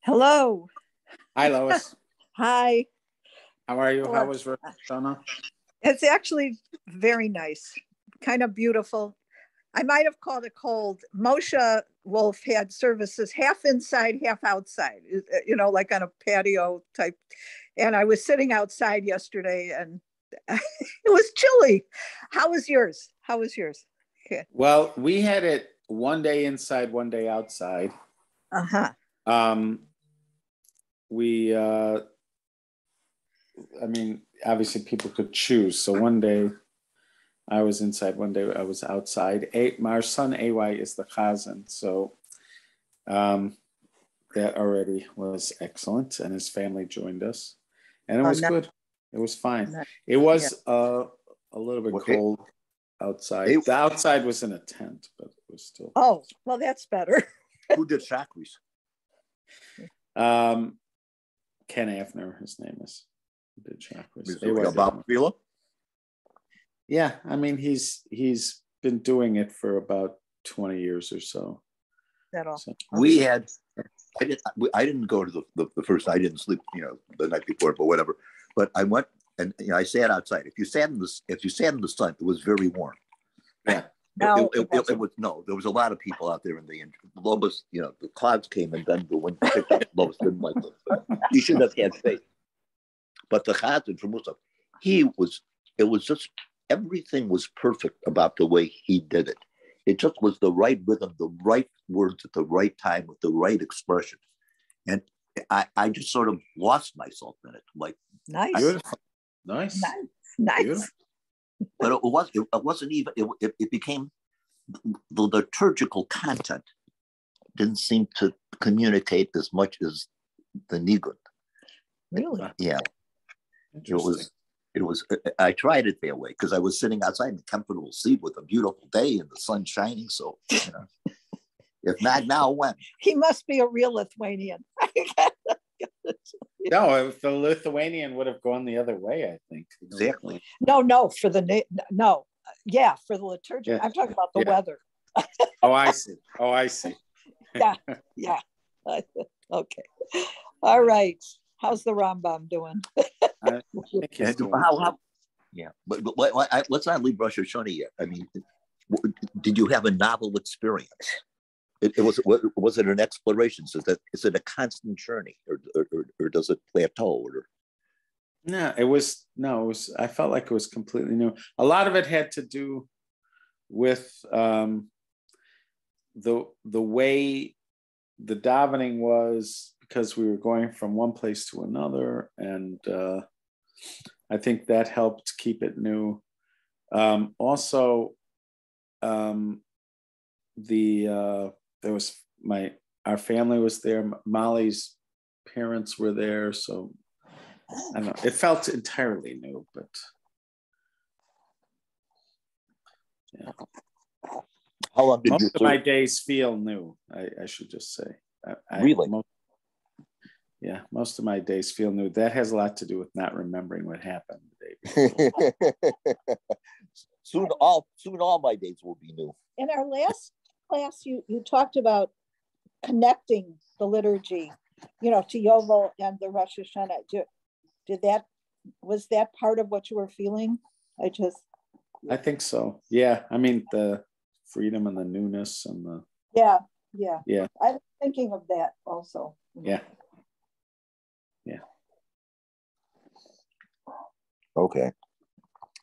Hello. Hi, Lois. Hi. How are you? Hello. How was Rosh Hashanah? It's actually very nice, kind of beautiful. I might have called it cold. Moshe Wolf had services half inside, half outside, like on a patio type. And I was sitting outside yesterday and it was chilly. How was yours? Yeah. Well, we had it one day inside, one day outside. Uh-huh. Obviously people could choose. So one day I was inside, one day I was outside. Our son AY is the chazan, so that already was excellent, and his family joined us, and it was good. It was fine. It was a little bit cold outside. The outside was in a tent, but it was still. Oh, well, that's better. Who did chakris? Ken Afner, his name is. Who did chakris? Bob Vila? Yeah, I mean he's been doing it for about 20 years or so. That all. So, I didn't go to the first night. I didn't sleep, the night before, but whatever. But I went and I sat outside. If you sat in the sun, it was very warm. Yeah. No, it was there was a lot of people out there in the Lois, the clouds came and then the wind picked up. Lois didn't like it. You should have had faith. But the Chazan from Musaf, it was just everything was perfect about the way he did it. It just was the right rhythm, the right words at the right time with the right expression. And I just sort of lost myself in it. Like, nice. Beautiful. Nice. Beautiful. But it wasn't even, it became, the liturgical content didn't seem to communicate as much as the nigun. Really? Yeah. It was. I tried it that way because I was sitting outside in a comfortable seat with a beautiful day and the sun shining. So, if not now, when? He must be a real Lithuanian. No, if the Lithuanian would have gone the other way, I think. Exactly. No, for the liturgy. Yeah. I'm talking about the weather. Oh, I see. Yeah. Okay. All right. How's the Rambam doing? Let's not leave Rosh Hashanah yet. I mean, did you have a novel experience? Was it an exploration? Is it a constant journey, or does it plateau? It was. I felt like it was completely new. A lot of it had to do with the way the davening was, because we were going from one place to another, and I think that helped keep it new. Also, our family was there. Molly's parents were there, so I don't know. It felt entirely new, but yeah. How long did most of my days feel new? I should just say. Really? Most of my days feel new. That has a lot to do with not remembering what happened the day before. Soon all my days will be new. In our last class, you talked about connecting the liturgy, to Yovel and the Rosh Hashanah. Was that part of what you were feeling? I think so. Yeah. I mean, the freedom and the newness and the. Yeah. I was thinking of that also. Yeah. Okay.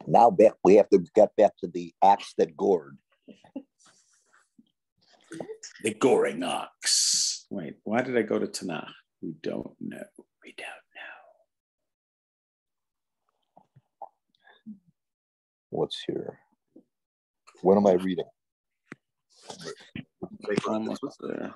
Now we have to get back to the ox that gored. The goring ox. Wait, why did I go to Tanakh? We don't know. What's here? What am I reading? Almost there.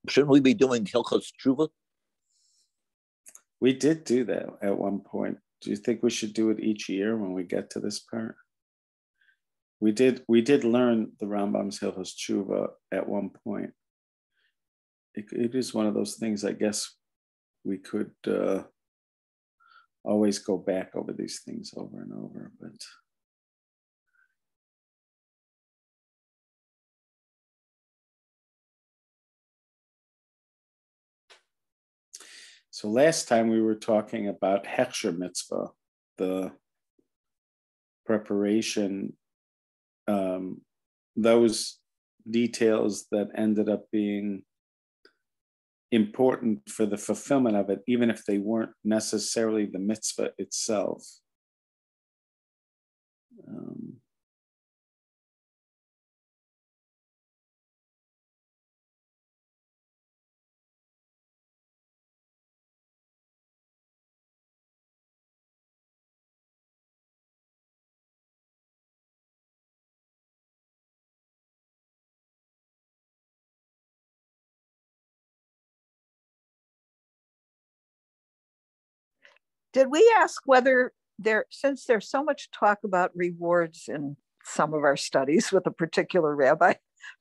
Shouldn't we be doing Hilchos Tshuva? We did do that at one point. Do you think we should do it each year when we get to this part? We did learn the Rambam's Hilchos Tshuva at one point. It is one of those things, I guess, we could always go back over these things over and over, but so last time we were talking about Hechsher mitzvah, the preparation, those details that ended up being important for the fulfillment of it, even if they weren't necessarily the mitzvah itself. Did we ask whether since there's so much talk about rewards in some of our studies with a particular rabbi,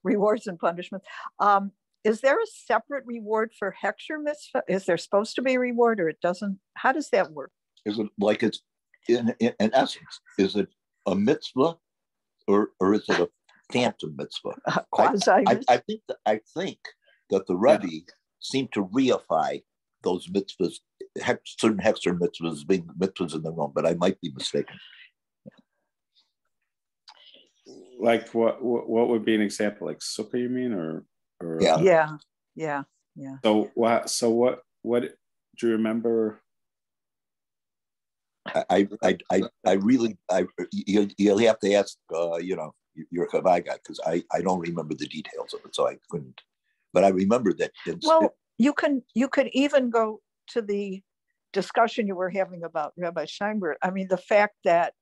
rewards and punishments, is there a separate reward for Hechsher mitzvah? Is there supposed to be a reward, or it doesn't? How does that work? Is it like it's in essence? Is it a mitzvah, or is it a phantom mitzvah? I think that the Rebbe seemed to reify those mitzvahs, certain Hechsher mitzvahs being mitzvahs in their own, but I might be mistaken. Like what would be an example? Like sukkah, you mean, or yeah. So what do you remember? You'll have to ask your Chavai guy, because I don't remember the details of it, so I couldn't. But I remember that. You could even go to the discussion you were having about Rabbi Scheinberg. I mean, the fact that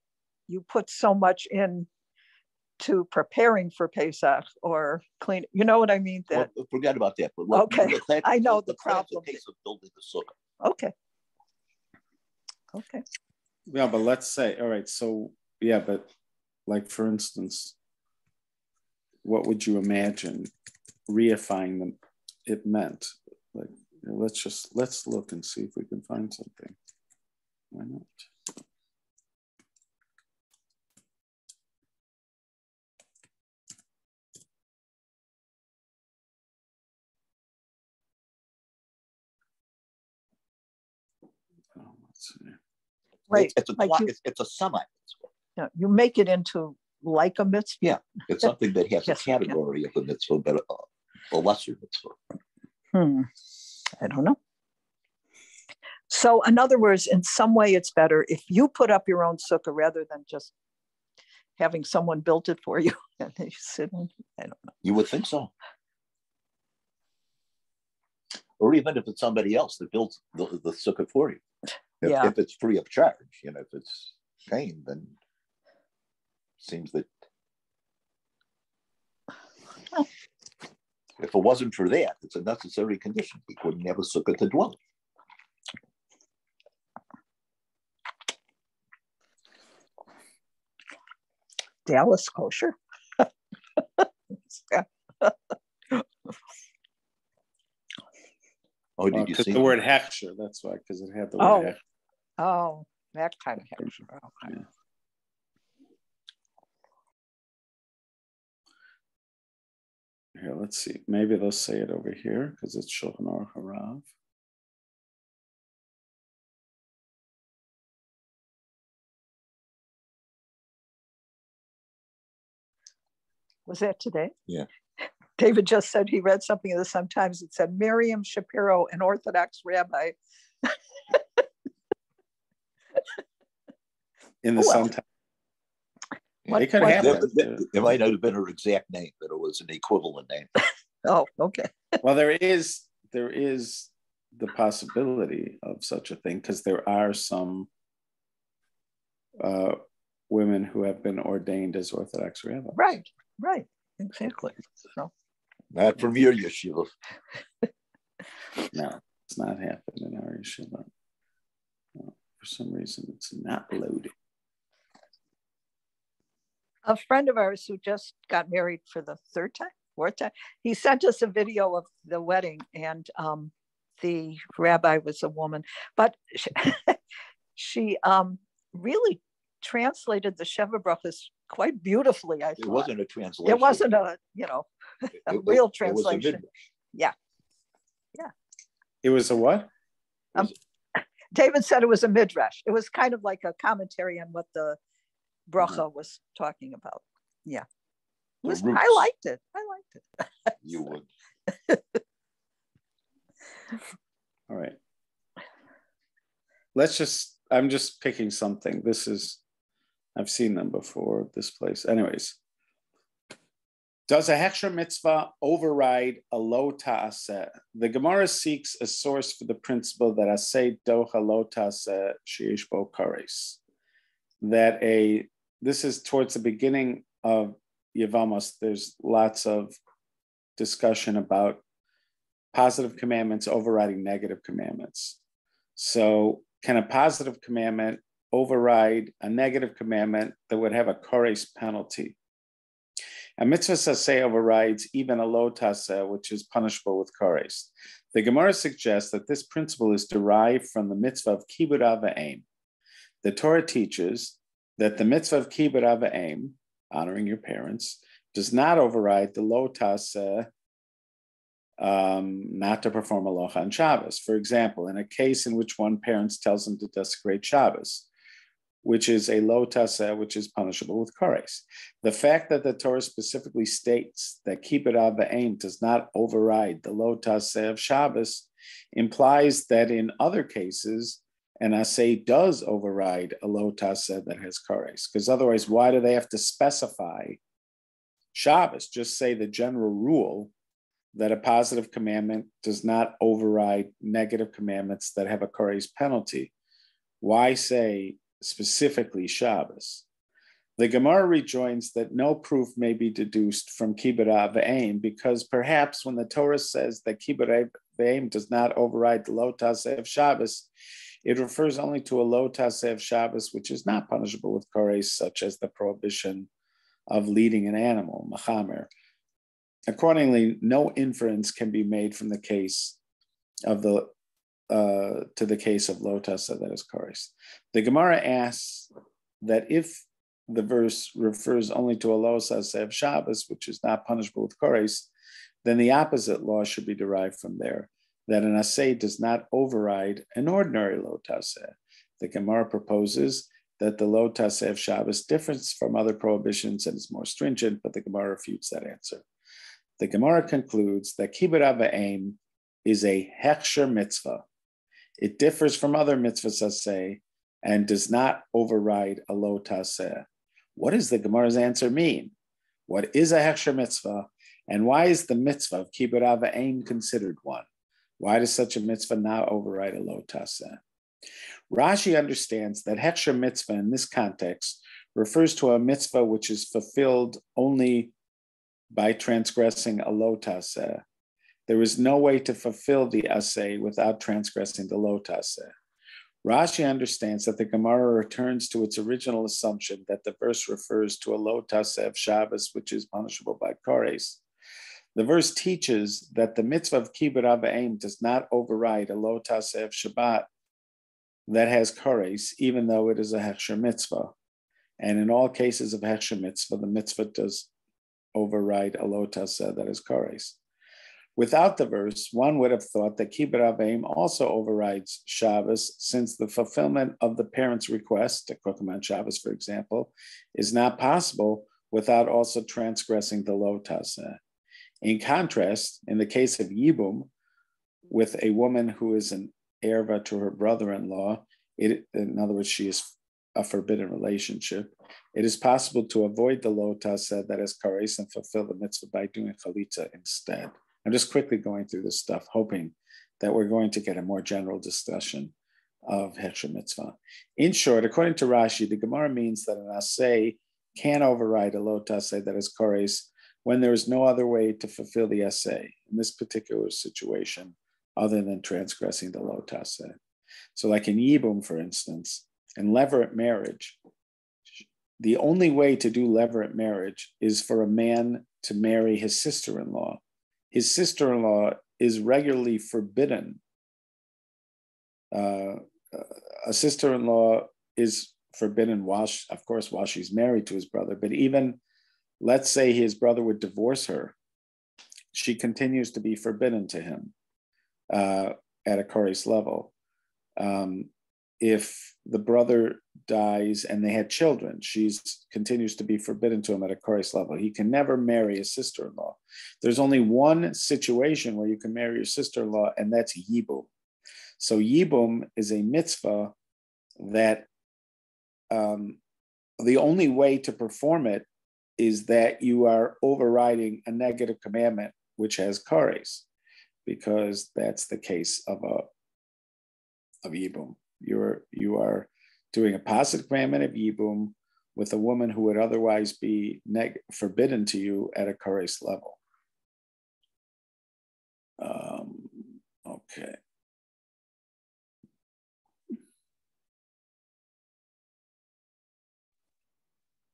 you put so much in to preparing for Pesach or clean, you know what I mean? That forget about that. But I know the problem. The case of building the sukkah. Okay. Yeah, but let's say, all right. So yeah, but like for instance, what would you imagine reifying them? It meant? Like, let's look and see if we can find something. Why not? Let's see. Right. It's a semi-mitzvah. Yeah, you make it into like a mitzvah. Yeah, it's something that has a category of a mitzvah, but a lesser mitzvah. I don't know. So in other words, in some way it's better if you put up your own sukkah rather than just having someone build it for you. And you sit in, I don't know. You would think so. Or even if it's somebody else that builds the sukkah for you. If it's free of charge, if it's paying, then it seems that if it wasn't for that, it's a necessary condition. We couldn't have a sukkah to dwell in. Dallas kosher. Oh, did you see the word Hechsher? That's why, because it had the word Hechsher. Oh, that kind of Hechsher. Okay. Yeah. Here, let's see. Maybe they'll say it over here because it's Shulchan Aruch Harav. Was that today? Yeah. David just said he read something of this. Sometimes it said Miriam Shapiro, an Orthodox rabbi. In the Sun-Times. It might not have been her exact name, but it was an equivalent name. Oh, okay. Well, there is the possibility of such a thing because there are some women who have been ordained as Orthodox rabbis. Right, exactly. So, Not from your yeshiva. No, it's not happening in our yeshiva. No, for some reason, it's not loaded. A friend of ours who just got married for the fourth time, he sent us a video of the wedding, and the rabbi was a woman, but she really translated the Sheva Brachos quite beautifully. I thought. It wasn't a translation. It wasn't a real translation. It was yeah. It was a what? David said it was a midrash. It was kind of like a commentary on what the bracha was talking about. Yeah. I liked it. You would. All right. I'm just picking something. I've seen them before, this place. Anyways. Does a hechsher mitzvah override a lo ta'aseh? The Gemara seeks a source for the principle that aseh docha lo ta'aseh sheyesh bo kares. This is towards the beginning of Yevamos. There's lots of discussion about positive commandments overriding negative commandments. So can a positive commandment override a negative commandment that would have a kares penalty? A mitzvah saseh overrides even a lo taseh, which is punishable with kares. The Gemara suggests that this principle is derived from the mitzvah of kibud av v'aim. The Torah teaches that the mitzvah of kibud av v'aim, honoring your parents, does not override the lo taseh, not to perform halacha on Shabbos. For example, in a case in which one parent tells them to desecrate Shabbos, which is a lo taseh, which is punishable with kares. The fact that the Torah specifically states that kibud av v'aim does not override the lo taseh of Shabbos implies that in other cases, an aseh does override a lo taseh that has kares. Because otherwise, why do they have to specify Shabbos? Just say the general rule that a positive commandment does not override negative commandments that have a kares penalty. Why say specifically Shabbos? The Gemara rejoins that no proof may be deduced from kibud av v'aim because perhaps when the Torah says that kibud av v'aim does not override the lo taseh of Shabbos, it refers only to a lo taseh of Shabbos which is not punishable with kares, such as the prohibition of leading an animal, machamer. Accordingly, no inference can be made from the case of to the case of lo taseh that is kares. The Gemara asks that if the verse refers only to a lo taseh of Shabbos, which is not punishable with kares, then the opposite law should be derived from there, that an aseh does not override an ordinary lo taseh. The Gemara proposes that the lo taseh of Shabbos differs from other prohibitions and is more stringent, but the Gemara refutes that answer. The Gemara concludes that kibud av v'aim is a hechsher mitzvah. It differs from other mitzvahs aseh and does not override a lo taseh. What does the Gemara's answer mean? What is a hechsher mitzvah, and why is the mitzvah of kibud av v'aim considered one? Why does such a mitzvah not override a lo taseh? Rashi understands that hechsher mitzvah in this context refers to a mitzvah which is fulfilled only by transgressing a lo taseh. There is no way to fulfill the aseh without transgressing the lo taseh. Rashi understands that the Gemara returns to its original assumption that the verse refers to a lo taseh of Shabbos, which is punishable by kares. The verse teaches that the mitzvah of kibud av v'aim does not override a lo taseh of Shabbat that has kares, even though it is a hechsher mitzvah. And in all cases of hechsher mitzvah, the mitzvah does override a lo taseh that is kares. Without the verse, one would have thought that kibud av v'aim also overrides Shabbos, since the fulfillment of the parent's request to cook him on Shabbos, for example, is not possible without also transgressing the lo taseh. In contrast, in the case of yibum, with a woman who is an erva to her brother-in-law, in other words, she is a forbidden relationship, it is possible to avoid the lo taseh that is kares and fulfill the mitzvah by doing chalitza instead. I'm just quickly going through this stuff, hoping that we're going to get a more general discussion of hechsher mitzvah. In short, according to Rashi, the Gemara means that an aseh can override a lo taseh that is kares when there is no other way to fulfill the essay in this particular situation other than transgressing the lo taseh. So like in Yibum, for instance, in levirate marriage, the only way to do levirate marriage is for a man to marry his sister-in-law. His sister-in-law is regularly forbidden. A sister-in-law is forbidden while she's married to his brother, but even let's say his brother would divorce her, she continues to be forbidden to him at a Koris level. If the brother dies and they had children, she continues to be forbidden to him at a Koris level. He can never marry a sister-in-law. There's only one situation where you can marry your sister-in-law, and that's Yibum. So Yibum is a mitzvah that the only way to perform it is that you are overriding a negative commandment which has kares, because that's the case of Yibum. You are doing a positive commandment of Yibum with a woman who would otherwise be forbidden to you at a kares level. Okay.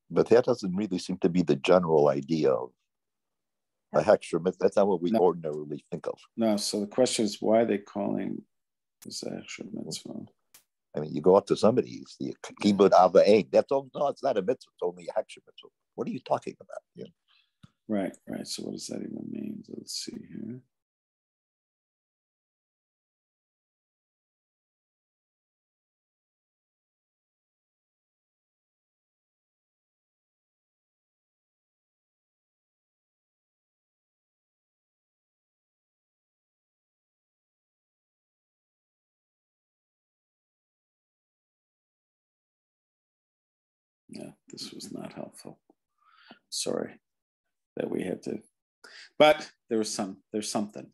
But that doesn't really seem to be the general idea of a hexer. That's not what we ordinarily think of. No, so the question is, why are they calling this a hexer mitzvah? I mean, you go up to somebody, you see kibud ava ein. That's all. No, it's not a mitzvah. It's only a hexer mitzvah. What are you talking about? Yeah. Right. So what does that even mean? Let's see here. Yeah, this was not helpful. Sorry that we had to, but there's something.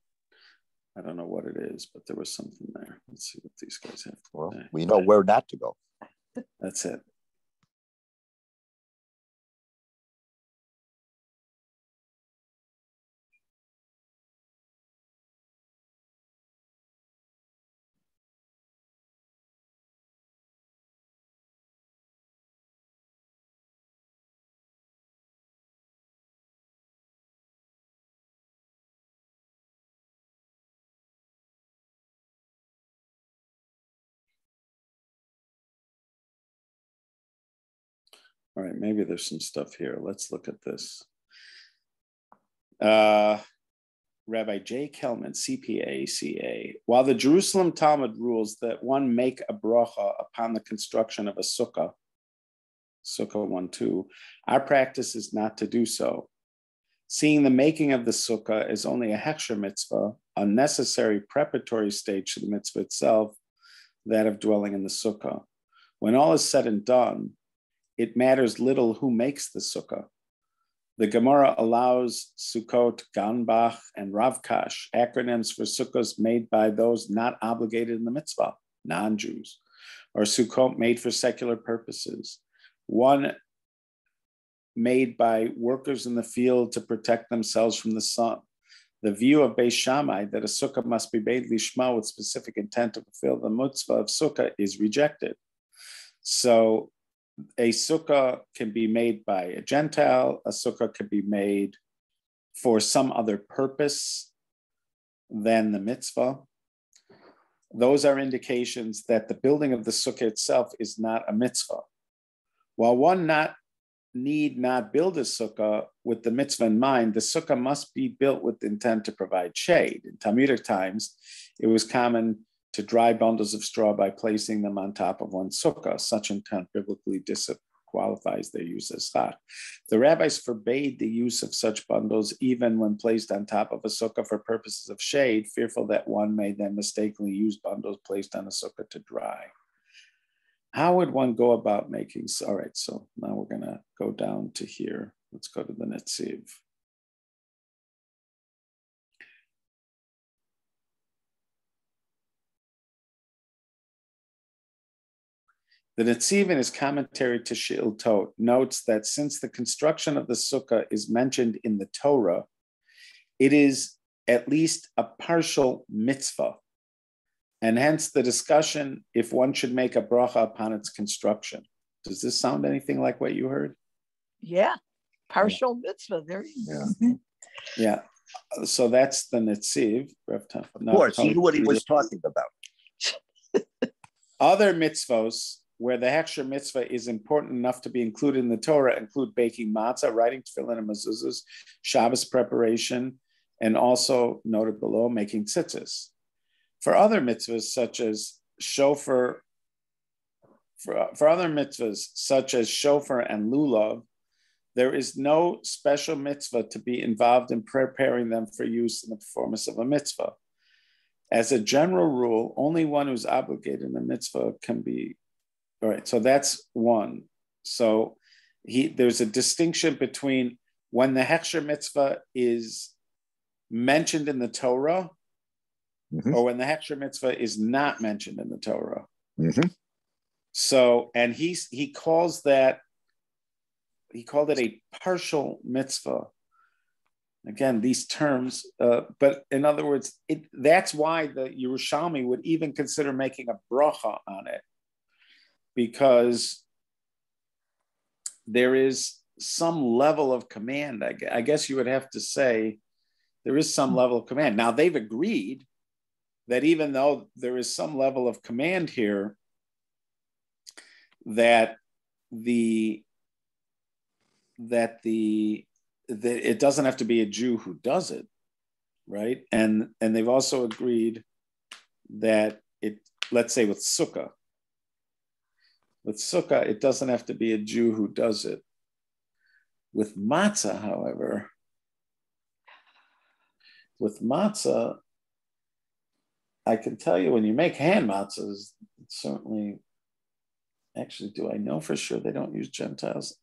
I don't know what it is, but there was something there. Let's see what these guys have to say. We know where not to go. That's it. All right, maybe there's some stuff here. Let's look at this. Rabbi J. Kelman, CPA, CA. While the Jerusalem Talmud rules that one make a bracha upon the construction of a sukkah, Sukkah 1-2, our practice is not to do so. Seeing the making of the sukkah is only a hechsher mitzvah, a necessary preparatory stage to the mitzvah itself, that of dwelling in the sukkah. When all is said and done, it matters little who makes the sukkah. The Gemara allows Sukkot, Ganbach, and Ravkash, acronyms for sukkahs made by those not obligated in the mitzvah, non-Jews, or Sukkot made for secular purposes. One made by workers in the field to protect themselves from the sun. The view of Beis Shammai that a sukkah must be made lishma with specific intent to fulfill the mitzvah of sukkah is rejected. So a sukkah can be made by a Gentile, a sukkah can be made for some other purpose than the mitzvah. Those are indications that the building of the sukkah itself is not a mitzvah. While one need not build a sukkah with the mitzvah in mind, the sukkah must be built with intent to provide shade. In Talmudic times, it was common to dry bundles of straw by placing them on top of one sukkah. Such intent biblically disqualifies their use as chak. The rabbis forbade the use of such bundles even when placed on top of a sukkah for purposes of shade, fearful that one may then mistakenly use bundles placed on a sukkah to dry. How would one go about making, all right, so now we're gonna go down to here. Let's go to the Netziv. The Netziv in his commentary to She'il Tot notes that since the construction of the sukkah is mentioned in the Torah, it is at least a partial mitzvah, and hence the discussion if one should make a bracha upon its construction. Does this sound anything like what you heard? Yeah, partial mitzvah. There you go. Yeah. So that's the Netziv. Of course, he knew what he was talking about. Other mitzvos where the Hechsher mitzvah is important enough to be included in the Torah include baking matzah, writing tefillin and mezuzahs, Shabbos preparation, and also, noted below, making tzitzis. For other mitzvahs such as shofar, for other mitzvahs such as shofar and lulav, there is no special mitzvah to be involved in preparing them for use in the performance of a mitzvah. As a general rule, only one who's obligated in a mitzvah can be. All right, so that's one. So there's a distinction between when the Hechsher mitzvah is mentioned in the Torah, or when the Hechsher mitzvah is not mentioned in the Torah. So, and he called it a partial mitzvah. Again, these terms, but in other words, that's why the Yerushalmi would even consider making a bracha on it, because there is some level of command. I guess you would have to say there is some level of command. Now, they've agreed that even though there is some level of command here, that it doesn't have to be a Jew who does it, right? And they've also agreed that let's say with sukkah, it doesn't have to be a Jew who does it. With matzah, however, I can tell you when you make hand matzahs, certainly, actually, do I know for sure they don't use Gentiles?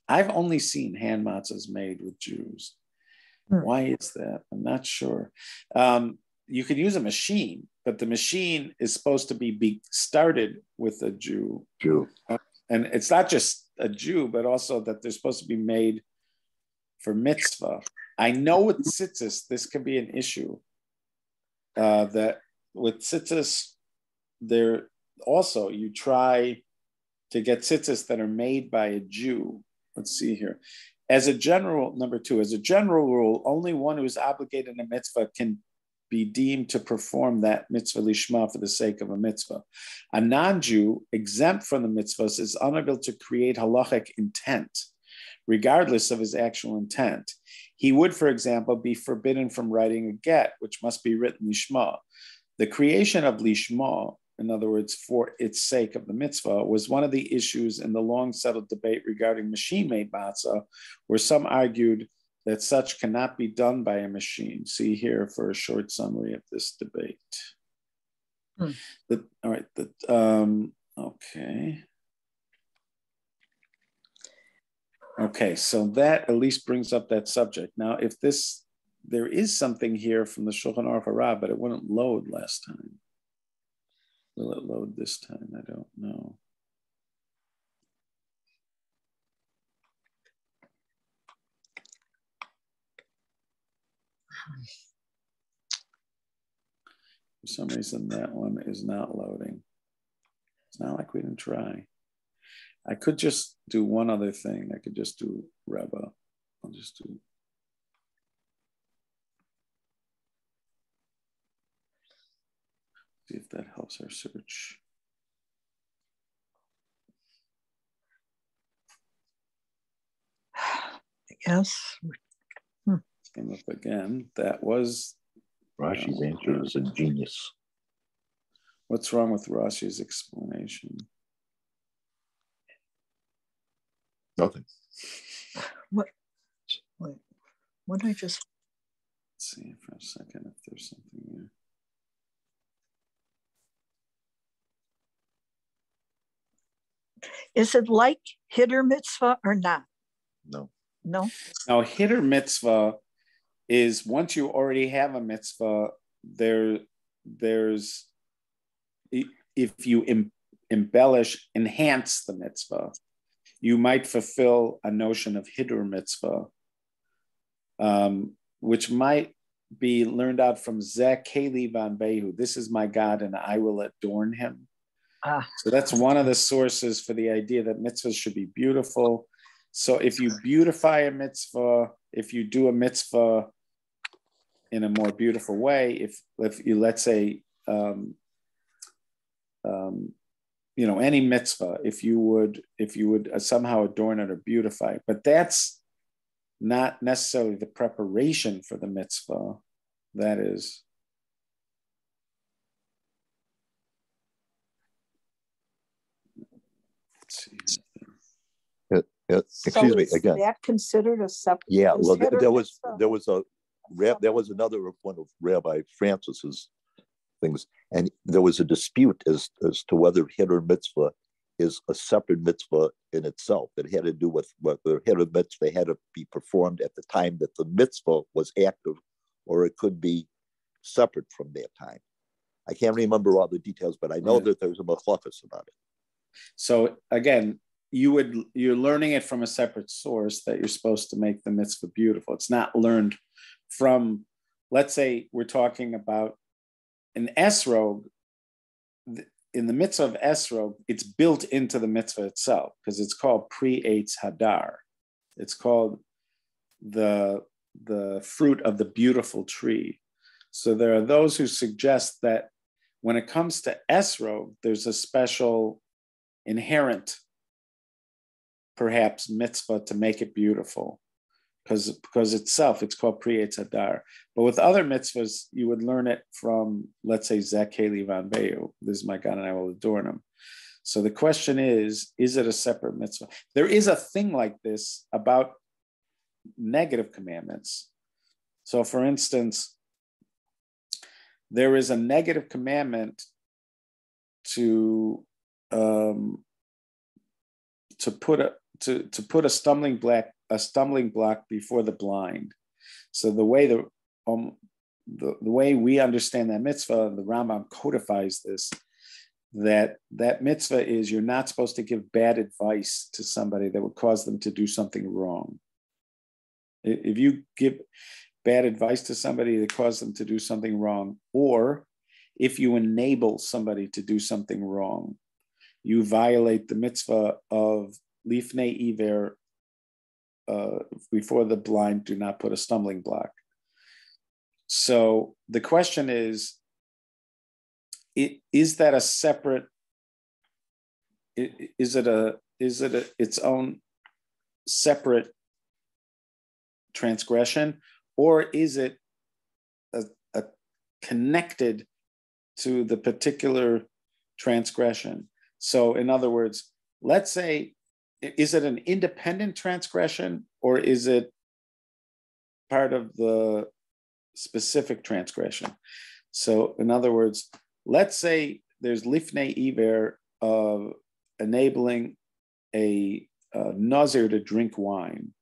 I've only seen hand matzahs made with Jews. Why is that? I'm not sure. You can use a machine, but the machine is supposed to be started with a Jew. And it's not just a Jew, but also that they're supposed to be made for mitzvah. I know with tzitzis, this can be an issue. That with tzitzis, there also you try to get tzitzis that are made by a Jew. Let's see here. Number two, as a general rule, only one who is obligated in a mitzvah can be deemed to perform that mitzvah lishma for the sake of a mitzvah. A non-Jew exempt from the mitzvahs is unable to create halachic intent, regardless of his actual intent. He would, for example, be forbidden from writing a get, which must be written lishma. The creation of lishma, in other words, for its sake of the mitzvah, was one of the issues in the long-settled debate regarding machine-made matzah, where some argued that such cannot be done by a machine. See here for a short summary of this debate. Okay. Okay, so that at least brings up that subject. Now, there is something here from the Shulchan Aruch Hara, but it wouldn't load last time. Will it load this time? I don't know. For some reason, that one is not loading. It's not like we didn't try. I could just do one other thing. I could just do Rebbe. I'll just do. See if that helps our search. Yes. Came up again. That was Rashi's answer is a genius. What's wrong with Rashi's explanation? Nothing. What? Wait. What did I just? Let's see for a second if there's something there. Is it like Hiddur mitzvah or not? No. No. Now, Hiddur mitzvah is once you already have a mitzvah, there's if you embellish, enhance the mitzvah. You might fulfill a notion of hidur mitzvah, which might be learned out from Zeh Keli Van Behu. This is my God, and I will adorn him. So that's one of the sources for the idea that mitzvahs should be beautiful. So if you beautify a mitzvah, if you do a mitzvah in a more beautiful way, if you, let's say, any mitzvah, if you would somehow adorn it or beautify it, but that's not necessarily the preparation for the mitzvah. That is. Let's see. Excuse me again. Is that considered a separate? Yeah, well, there was another one of Rabbi Francis's things, and there was a dispute as to whether hidur mitzvah is a separate mitzvah in itself. It had to do with whether hidur mitzvah had to be performed at the time that the mitzvah was active, or it could be separate from that time. I can't remember all the details, but I know that there's a machlokes about it. So again, you're learning it from a separate source that you're supposed to make the mitzvah beautiful. It's not learned from, let's say we're talking about an esrog. In the mitzvah of esrog, it's built into the mitzvah itself because it's called pre-eitz hadar. It's called the fruit of the beautiful tree. So there are those who suggest that when it comes to esrog, there's a special inherent, perhaps, mitzvah to make it beautiful, because itself, it's called pre-eitz hadar. But with other mitzvahs, you would learn it from, let's say, Zeh Keli Van Behu. This is my God, and I will adorn him. So the question is it a separate mitzvah? There is a thing like this about negative commandments. So for instance, there is a negative commandment to put a stumbling block before the blind. So the way we understand that mitzvah, the Rambam codifies this, that mitzvah is you're not supposed to give bad advice to somebody that would cause them to do something wrong. If you give bad advice to somebody that causes them to do something wrong, or if you enable somebody to do something wrong, you violate the mitzvah of lifnei iver, before the blind, do not put a stumbling block. So the question is that a separate? Is it its own separate transgression, or is it a connected to the particular transgression? So in other words, let's say, is it an independent transgression, or is it part of the specific transgression? So in other words, let's say there's lifnei iver of enabling a nazir to drink wine.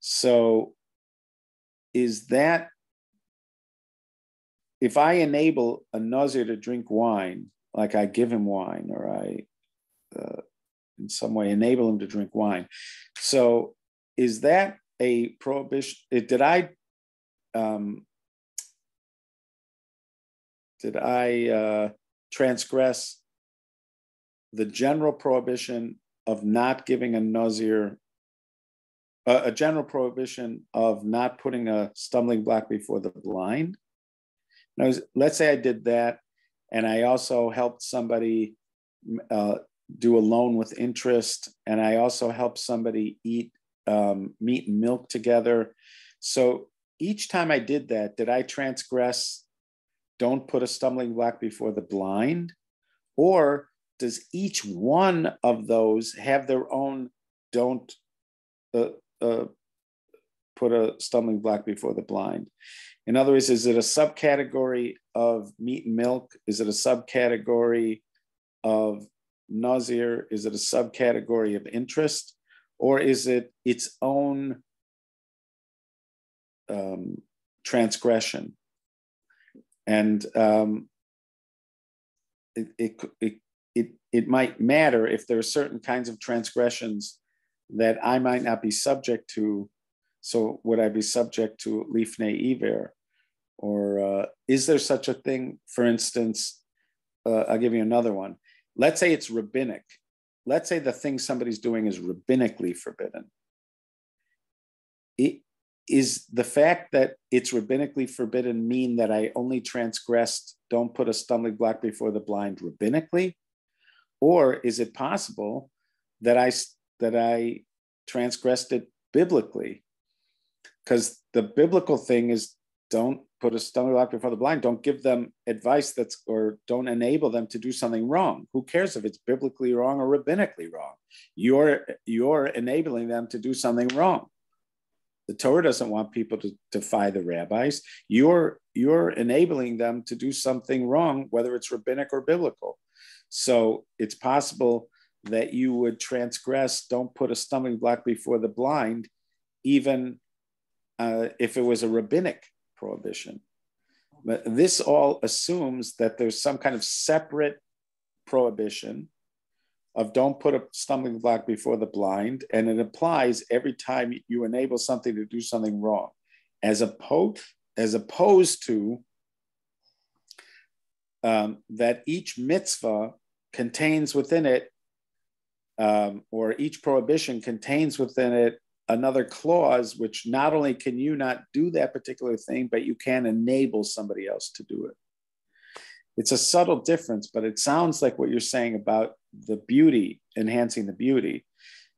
So is that, if I enable a nazir to drink wine, like I give him wine, or I in some way enable him to drink wine, so is that a prohibition? Did I transgress the general prohibition of not giving a nazir, a general prohibition of not putting a stumbling block before the blind? Now, let's say I did that, and I also helped somebody do a loan with interest, and I also helped somebody eat meat and milk together. So each time I did that, did I transgress, don't put a stumbling block before the blind? Or does each one of those have their own, don't put a stumbling block before the blind? In other words, is it a subcategory of meat and milk? Is it a subcategory of nazir? Is it a subcategory of interest? Or is it its own transgression? And it it might matter if there are certain kinds of transgressions that I might not be subject to. So would I be subject to lifnei iver? Or is there such a thing? For instance, I'll give you another one. Let's say it's rabbinic. Let's say the thing somebody's doing is rabbinically forbidden. Is the fact that it's rabbinically forbidden mean that I only transgressed, don't put a stumbling block before the blind rabbinically? Or is it possible that I transgressed it biblically? Because the biblical thing is, don't put a stumbling block before the blind. Don't give them advice or don't enable them to do something wrong. Who cares if it's biblically wrong or rabbinically wrong? You're enabling them to do something wrong. The Torah doesn't want people to defy the rabbis. You're enabling them to do something wrong, whether it's rabbinic or biblical. So it's possible that you would transgress, don't put a stumbling block before the blind, even if it was a rabbinic prohibition. But this all assumes that there's some kind of separate prohibition of don't put a stumbling block before the blind, and it applies every time you enable something to do something wrong, as opposed to that each mitzvah contains within it, or each prohibition contains within it another clause, which not only can you not do that particular thing, but you can enable somebody else to do it. It's a subtle difference, but it sounds like what you're saying about the beauty, enhancing the beauty.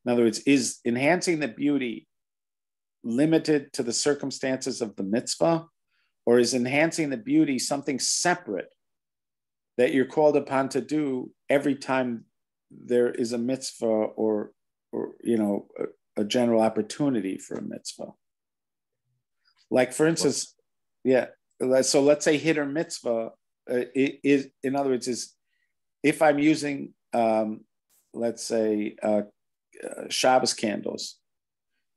In other words, is enhancing the beauty limited to the circumstances of the mitzvah, or is enhancing the beauty something separate that you're called upon to do every time there is a mitzvah or a general opportunity for a mitzvah? Like, for instance, so let's say hitter mitzvah is, in other words, is if I'm using, let's say, Shabbos candles.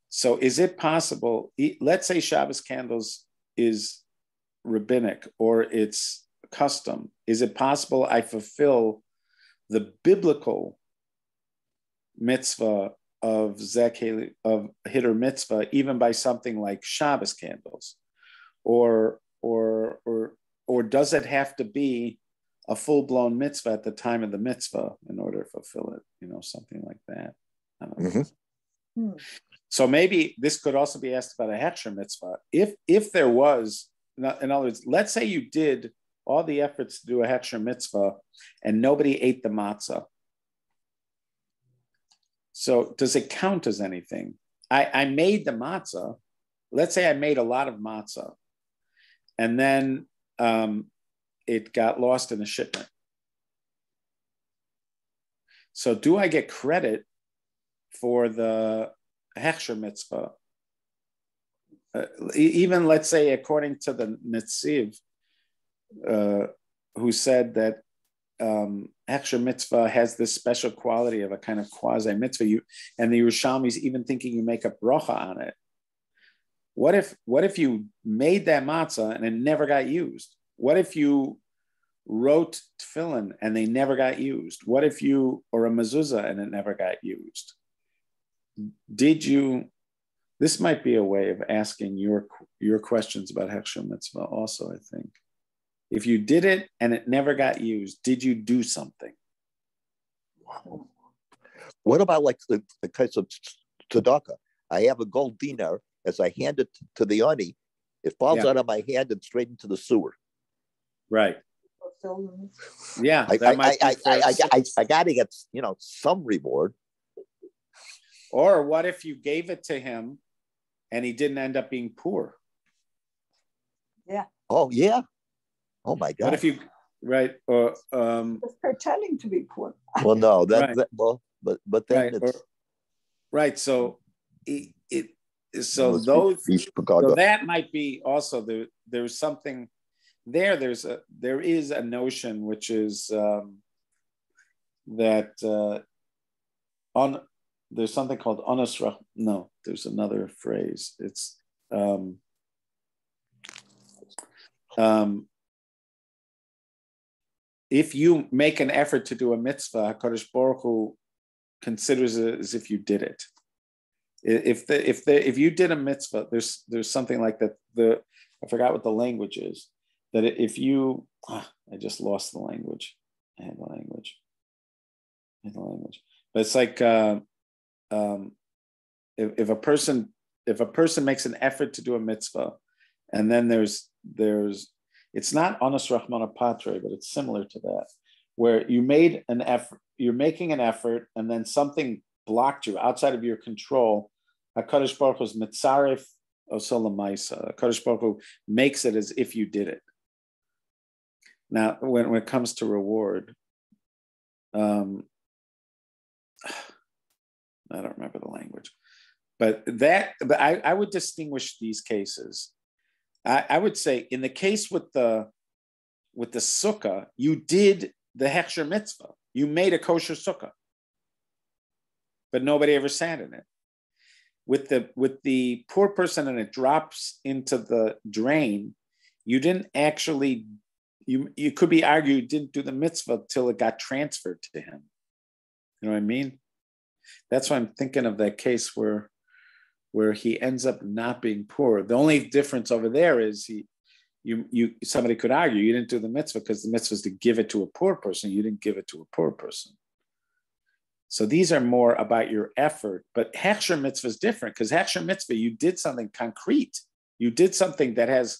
So is it possible, let's say Shabbos candles is rabbinic or it's custom. Is it possible I fulfill the biblical mitzvah of hitter mitzvah even by something like Shabbos candles? Or does it have to be a full-blown mitzvah at the time of the mitzvah in order to fulfill it? Something like that. I don't know. Mm-hmm. So maybe this could also be asked about a hechsher mitzvah. If there was, in other words, let's say you did all the efforts to do a hechsher mitzvah and nobody ate the matzah. So does it count as anything? I made the matzah. Let's say I made a lot of matzah, and then it got lost in the shipment. So do I get credit for the hechsher mitzvah? Even, let's say, according to the Netziv, who said that hechsher mitzvah has this special quality of a kind of quasi mitzvah, and the Yerushalmi is even thinking you make a bracha on it. What if you made that matzah and it never got used? What if you wrote tefillin and they never got used? What if or a mezuzah and it never got used? This might be a way of asking your questions about hechsher mitzvah also, I think. If you did it and it never got used, did you do something? What about like the case of tzedakah? I have a gold dinar. As I hand it to the ani, it falls out of my hand and straight into the sewer. Right. Yeah. I got to get some reward. Or what if you gave it to him and he didn't end up being poor? Yeah. Oh yeah. Oh my God. What if you or just pretending to be poor? Well, no, but then right. it's right. So so that might be also there's something there. There is a notion which is that there's something called onasrach. No, there's another phrase. It's if you make an effort to do a mitzvah, HaKadosh Baruch Hu considers it as if you did it. If you did a mitzvah, there's something like that. I forgot what the language is. That if you, I just lost the language. I had the language. But it's like if a person makes an effort to do a mitzvah, and then there's it's not Anas Rahmana Patre, but it's similar to that, where you made an effort, you're making an effort, and then something blocked you outside of your control. HaKadosh Baruch Hu is mitzaref osolamaisa. HaKadosh Baruch Hu makes it as if you did it. Now, when it comes to reward, I don't remember the language, but I would distinguish these cases. I would say in the case with the sukkah, you did the hechsher mitzvah. You made a kosher sukkah, but nobody ever sat in it. With the poor person and it drops into the drain, you didn't actually. You could be argued you didn't do the mitzvah till it got transferred to him. You know what I mean? That's why I'm thinking of that case where he ends up not being poor. The only difference over there is somebody could argue you didn't do the mitzvah because the mitzvah is to give it to a poor person. You didn't give it to a poor person. So these are more about your effort. But hechsher mitzvah is different because hechsher mitzvah, you did something concrete. You did something that has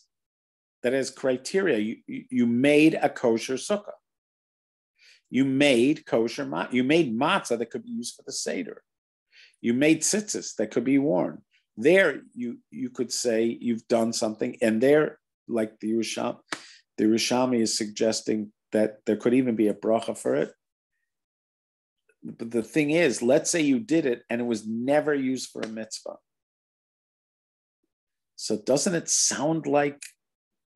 criteria. You made a kosher sukkah. You made kosher you made matzah that could be used for the Seder. You made tzitzis that could be worn. There, you could say you've done something, and there, like the Yerushalmi is suggesting that there could even be a bracha for it. But the thing is, let's say you did it and it was never used for a mitzvah. So doesn't it sound like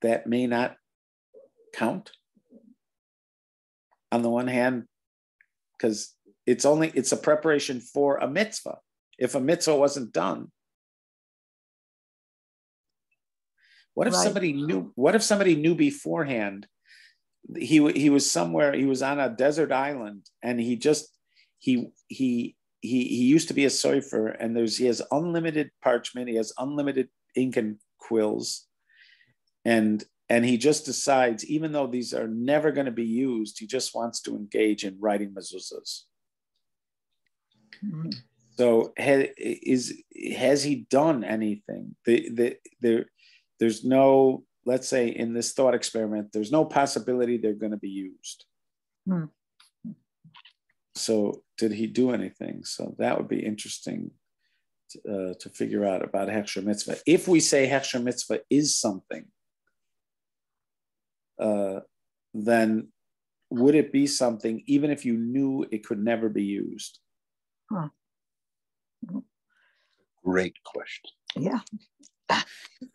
that may not count? On the one hand, because it's a preparation for a mitzvah. If a mitzvah wasn't done, what if somebody knew? What if somebody knew beforehand? He was somewhere. He was on a desert island, and he used to be a sofer, and he has unlimited parchment. He has unlimited ink and quills, and he just decides, even though these are never going to be used, he just wants to engage in writing mezuzahs. Mm-hmm. So has he done anything? There's no, let's say in this thought experiment, there's no possibility they're going to be used. Mm-hmm. So did he do anything? So that would be interesting to figure out about hechsher mitzvah. If we say hechsher mitzvah is something, then would it be something even if you knew it could never be used? Huh. Great question. Yeah. All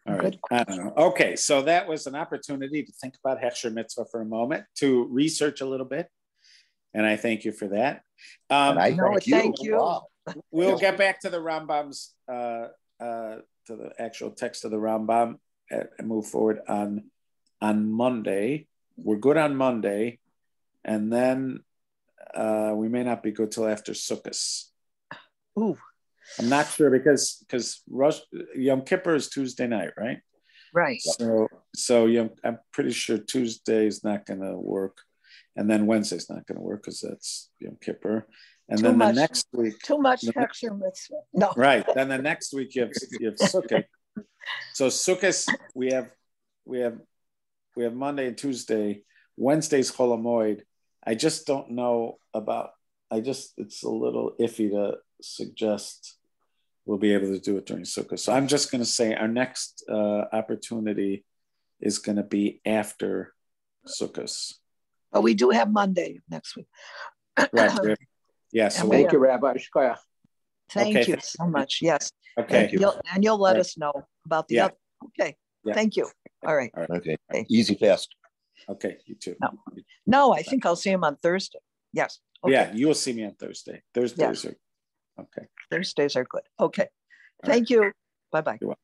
right. I don't know. Okay, so that was an opportunity to think about hechsher mitzvah for a moment, to research a little bit, and I thank you for that. And I thank you. Wow. We'll get back to the Rambam's, to the actual text of the Rambam, and move forward on Monday. We're good on Monday, and then we may not be good till after Sukkot. Ooh, I'm not sure because Yom Kippur is Tuesday night, right? Right. So I'm pretty sure Tuesday is not going to work, and then Wednesday's not going to work because that's Yom Kippur. And then the next week, too much hechsher mitzvah. No. Right. Then the next week you have Sukkot. So Sukkot we have Monday and Tuesday. Wednesday's Chol HaMoed. I just don't know about. It's a little iffy to suggest we'll be able to do it during Sukkot. So I'm just going to say our next opportunity is going to be after Sukkot. But we do have Monday next week. Right. Yes. So thank you, Rabbi Shkoyach. Thank you so much. Yes. Okay. You'll let us know about the other. Okay. Yeah. Thank you. All right. Okay. Easy, fast. Okay. You too. No, I think I'll see him on Thursday. Yes. Okay. Yeah, you will see me on Thursday. Thursdays are okay. Thursdays are good. Okay. Thank you. Bye-bye. You're welcome.